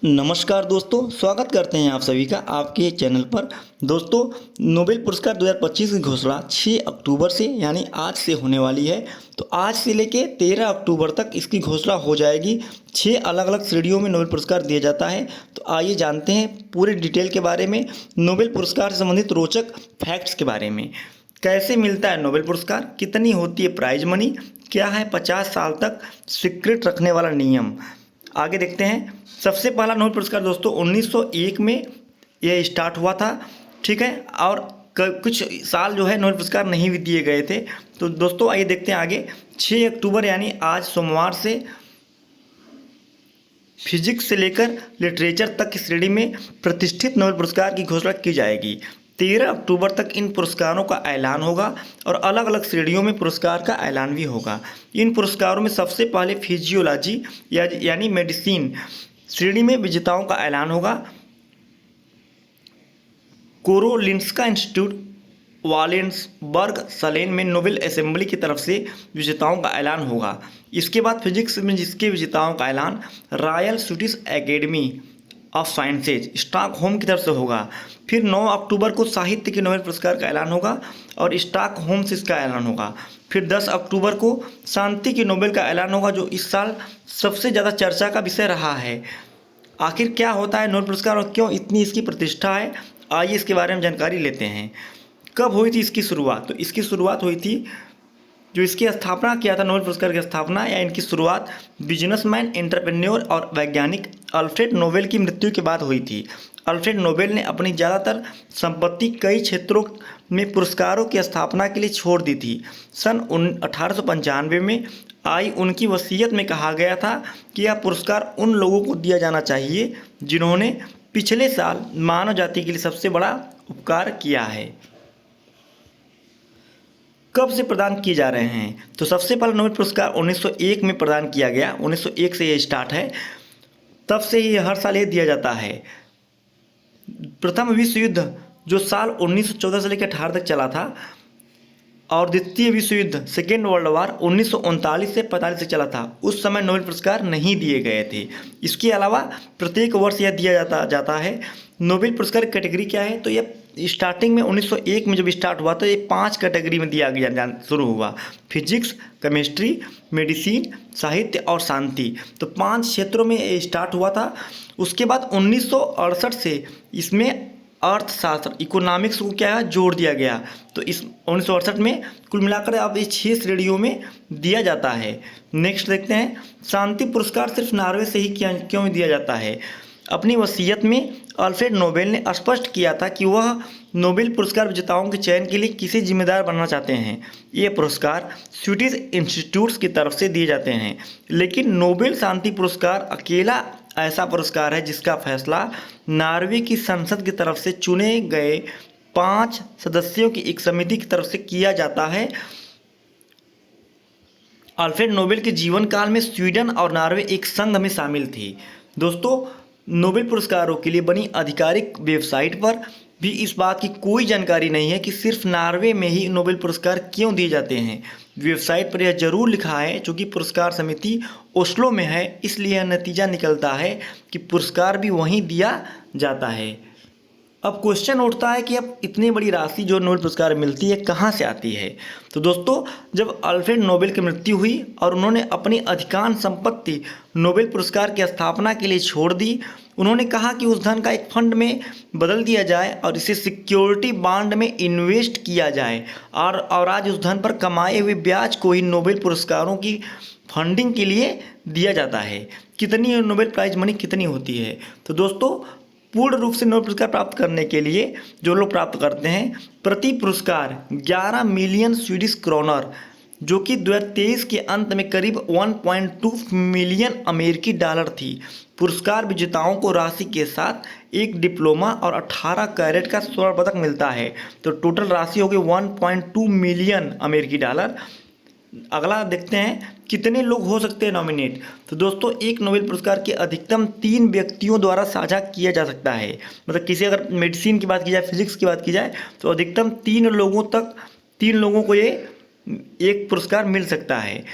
नमस्कार दोस्तों, स्वागत करते हैं आप सभी का आपके चैनल पर। दोस्तों, नोबेल पुरस्कार 2025 की घोषणा 6 अक्टूबर से यानी आज से होने वाली है। तो आज से लेके 13 अक्टूबर तक इसकी घोषणा हो जाएगी। 6 अलग अलग श्रेणियों में नोबेल पुरस्कार दिया जाता है। तो आइए जानते हैं पूरे डिटेल के बारे में, नोबेल पुरस्कार से संबंधित रोचक फैक्ट्स के बारे में। कैसे मिलता है नोबेल पुरस्कार, कितनी होती है प्राइज मनी, क्या है 50 साल तक सीक्रेट रखने वाला नियम, आगे देखते हैं। सबसे पहला नोबेल पुरस्कार दोस्तों 1901 में यह स्टार्ट हुआ था, ठीक है। और कुछ साल जो है नोबेल पुरस्कार नहीं भी दिए गए थे। तो दोस्तों आइए देखते हैं आगे। 6 अक्टूबर यानी आज सोमवार से फिजिक्स से लेकर लिटरेचर तक की श्रेणी में प्रतिष्ठित नोबेल पुरस्कार की घोषणा की जाएगी। 13 अक्टूबर तक इन पुरस्कारों का ऐलान होगा और अलग अलग श्रेणियों में पुरस्कार का ऐलान भी होगा। इन पुरस्कारों में सबसे पहले फिजियोलॉजी यानी मेडिसिन श्रेणी में विजेताओं का ऐलान होगा। कोरोलिंस्का इंस्टीट्यूट वालेंसबर्ग सलेन में नोबेल असेंबली की तरफ से विजेताओं का ऐलान होगा। इसके बाद फिजिक्स में जिसके विजेताओं का ऐलान royal Swedish academy of sciences Stockholm की तरफ से होगा। फिर 9 अक्टूबर को साहित्य के नोबेल पुरस्कार का ऐलान होगा और स्टॉकहोम से इसका ऐलान होगा। फिर 10 अक्टूबर को शांति के नोबेल का ऐलान होगा, जो इस साल सबसे ज़्यादा चर्चा का विषय रहा है। आखिर क्या होता है नोबेल पुरस्कार और क्यों इतनी इसकी प्रतिष्ठा है, आइए इसके बारे में जानकारी लेते हैं। कब हुई थी इसकी शुरुआत? तो इसकी शुरुआत हुई थी, जो इसकी स्थापना किया था नोबेल पुरस्कार की स्थापना या इनकी शुरुआत बिजनेसमैन, एंटरप्रेन्योर और वैज्ञानिक अल्फ्रेड नोबेल की मृत्यु के बाद हुई थी। अल्फ्रेड नोबेल ने अपनी ज़्यादातर संपत्ति कई क्षेत्रों में पुरस्कारों की स्थापना के लिए छोड़ दी थी। सन 1895 में आई उनकी वसीयत में कहा गया था कि यह पुरस्कार उन लोगों को दिया जाना चाहिए जिन्होंने पिछले साल मानव जाति के लिए सबसे बड़ा उपकार किया है। कब से प्रदान किए जा रहे हैं? तो सबसे पहला नोबेल पुरस्कार 1901 में प्रदान किया गया। 1901 से ये स्टार्ट है, तब से ही हर साल ये दिया जाता है। प्रथम विश्व युद्ध जो साल 1914 से लेकर 18 तक चला था, और द्वितीय विश्व युद्ध सेकेंड वर्ल्ड वार 1939 से 45 से चला था, उस समय नोबेल पुरस्कार नहीं दिए गए थे। इसके अलावा प्रत्येक वर्ष यह दिया जाता है। नोबेल पुरस्कार कैटेगरी क्या है? तो यह स्टार्टिंग में 1901 में जब स्टार्ट हुआ तो ये 5 कैटेगरी में दिया गया शुरू हुआ। फिजिक्स, केमिस्ट्री, मेडिसिन, साहित्य और शांति। तो 5 क्षेत्रों में ये स्टार्ट हुआ था। उसके बाद 1968 से इसमें अर्थशास्त्र, इकोनॉमिक्स को क्या है जोड़ दिया गया। तो इस 1968 में कुल मिलाकर अब ये 6 श्रेणियों में दिया जाता है। नेक्स्ट देखते हैं, शांति पुरस्कार सिर्फ नॉर्वे से ही क्यों दिया जाता है? अपनी वसीयत में अल्फ्रेड नोबेल ने स्पष्ट किया था कि वह नोबेल पुरस्कार विजेताओं के चयन के लिए किसे जिम्मेदार बनना चाहते हैं। ये पुरस्कार स्वीडिश इंस्टीट्यूट्स की तरफ से दिए जाते हैं, लेकिन नोबेल शांति पुरस्कार अकेला ऐसा पुरस्कार है जिसका फैसला नॉर्वे की संसद की तरफ से चुने गए 5 सदस्यों की एक समिति की तरफ से किया जाता है। अल्फ्रेड नोबेल के जीवन काल में स्वीडन और नॉर्वे एक संघ में शामिल थे। दोस्तों, नोबेल पुरस्कारों के लिए बनी आधिकारिक वेबसाइट पर भी इस बात की कोई जानकारी नहीं है कि सिर्फ नॉर्वे में ही नोबेल पुरस्कार क्यों दिए जाते हैं। वेबसाइट पर यह जरूर लिखा है, चूँकि पुरस्कार समिति ओस्लो में है, इसलिए यह नतीजा निकलता है कि पुरस्कार भी वहीं दिया जाता है। अब क्वेश्चन उठता है कि अब इतनी बड़ी राशि जो नोबेल पुरस्कार मिलती है कहाँ से आती है? तो दोस्तों, जब अल्फ्रेड नोबेल की मृत्यु हुई और उन्होंने अपनी अधिकांश संपत्ति नोबेल पुरस्कार की स्थापना के लिए छोड़ दी, उन्होंने कहा कि उस धन का एक फंड में बदल दिया जाए और इसे सिक्योरिटी बॉन्ड में इन्वेस्ट किया जाए, और आज उस धन पर कमाए हुए ब्याज को ही नोबेल पुरस्कारों की फंडिंग के लिए दिया जाता है। कितनी नोबेल प्राइज मनी कितनी होती है? तो दोस्तों, पूर्ण रूप से नोबेल पुरस्कार प्राप्त करने के लिए जो लोग प्राप्त करते हैं, प्रति पुरस्कार 11 मिलियन स्वीडिश क्रोनर, जो कि 2023 के अंत में करीब 1.2 मिलियन अमेरिकी डॉलर थी। पुरस्कार विजेताओं को राशि के साथ एक डिप्लोमा और 18 कैरेट का स्वर्ण पदक मिलता है। तो टोटल राशि होगी 1.2 मिलियन अमेरिकी डॉलर। अगला देखते हैं कितने लोग हो सकते हैं नॉमिनेट। तो दोस्तों, एक नोबेल पुरस्कार के अधिकतम 3 व्यक्तियों द्वारा साझा किया जा सकता है। मतलब किसी, अगर मेडिसिन की बात की जाए, फिजिक्स की बात की जाए, तो अधिकतम 3 लोगों को ये एक पुरस्कार मिल सकता है।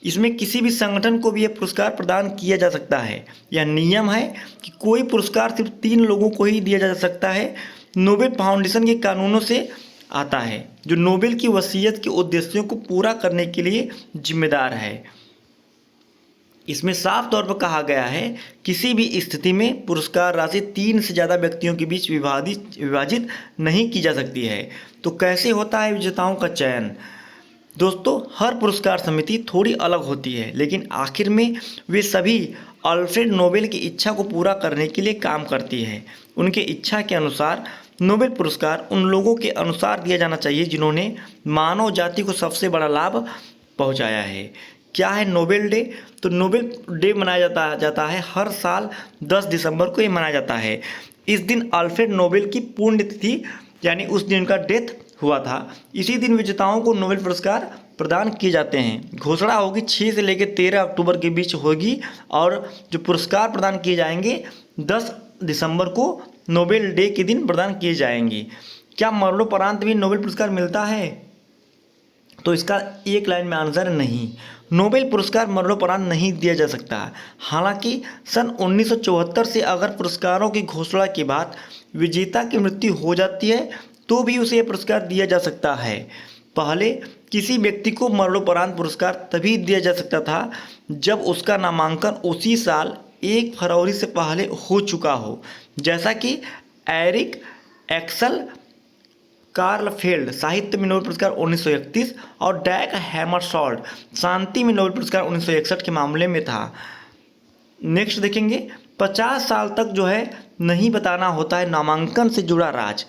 इसमें किसी भी संगठन को भी यह पुरस्कार प्रदान किया जा सकता है। यह नियम है कि कोई पुरस्कार सिर्फ 3 लोगों को ही दिया जा सकता है। नोबेल फाउंडेशन के कानूनों से आता है, जो नोबेल की वसीयत के उद्देश्यों को पूरा करने के लिए जिम्मेदार है। इसमें साफ तौर पर कहा गया है किसी भी स्थिति में पुरस्कार राशि 3 से ज़्यादा व्यक्तियों के बीच विभाजित नहीं की जा सकती है। तो कैसे होता है विजेताओं का चयन? दोस्तों, हर पुरस्कार समिति थोड़ी अलग होती है, लेकिन आखिर में वे सभी अल्फ्रेड नोबेल की इच्छा को पूरा करने के लिए काम करती है। उनके इच्छा के अनुसार नोबेल पुरस्कार उन लोगों के अनुसार दिया जाना चाहिए जिन्होंने मानव जाति को सबसे बड़ा लाभ पहुंचाया है। क्या है नोबेल डे? तो नोबेल डे मनाया जाता है हर साल 10 दिसंबर को ये मनाया जाता है। इस दिन अल्फ्रेड नोबेल की पुण्यतिथि यानी उस दिन का डेथ हुआ था। इसी दिन विजेताओं को नोबेल पुरस्कार प्रदान किए जाते हैं। घोषणा होगी 6 से लेकर 13 अक्टूबर के बीच होगी और जो पुरस्कार प्रदान किए जाएंगे 10 दिसंबर को नोबेल डे के दिन प्रदान किए जाएंगे। क्या मरणोपरांत भी नोबेल पुरस्कार मिलता है? तो इसका एक लाइन में आंसर नहीं। नोबेल पुरस्कार मरणोपरांत नहीं दिया जा सकता। हालांकि सन 1974 से अगर पुरस्कारों की घोषणा के बाद विजेता की मृत्यु हो जाती है तो भी उसे यह पुरस्कार दिया जा सकता है। पहले किसी व्यक्ति को मरणोपरांत पुरस्कार तभी दिया जा सकता था जब उसका नामांकन उसी साल 1 फरवरी से पहले हो चुका हो, जैसा कि एरिक एक्सल कार्लफेल्ड साहित्य में नोबेल पुरस्कार 1931 और डैग हैमरशॉल्ड शांति में नोबेल पुरस्कार 1961 के मामले में था। नेक्स्ट देखेंगे, 50 साल तक जो है नहीं बताना होता है नामांकन से जुड़ा राज।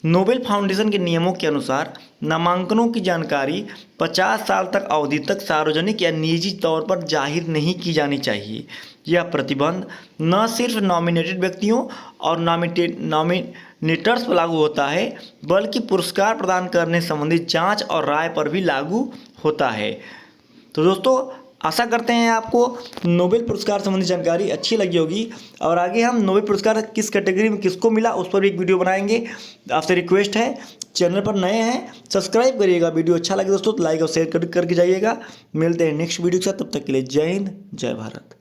नोबेल फाउंडेशन के नियमों के अनुसार नामांकनों की जानकारी 50 साल तक अवधि तक सार्वजनिक या निजी तौर पर जाहिर नहीं की जानी चाहिए। यह प्रतिबंध न सिर्फ नॉमिनेटेड व्यक्तियों और नॉमिनेटर्स पर लागू होता है, बल्कि पुरस्कार प्रदान करने संबंधी जांच और राय पर भी लागू होता है। तो दोस्तों, आशा करते हैं आपको नोबेल पुरस्कार संबंधी जानकारी अच्छी लगी होगी और आगे हम नोबेल पुरस्कार किस कैटेगरी में किसको मिला उस पर भी एक वीडियो बनाएंगे। आपसे रिक्वेस्ट है, चैनल पर नए हैं सब्सक्राइब करिएगा। वीडियो अच्छा लगे दोस्तों तो लाइक और शेयर करके जाइएगा। मिलते हैं नेक्स्ट वीडियो के साथ, तब तक के लिए जय हिंद, जय भारत।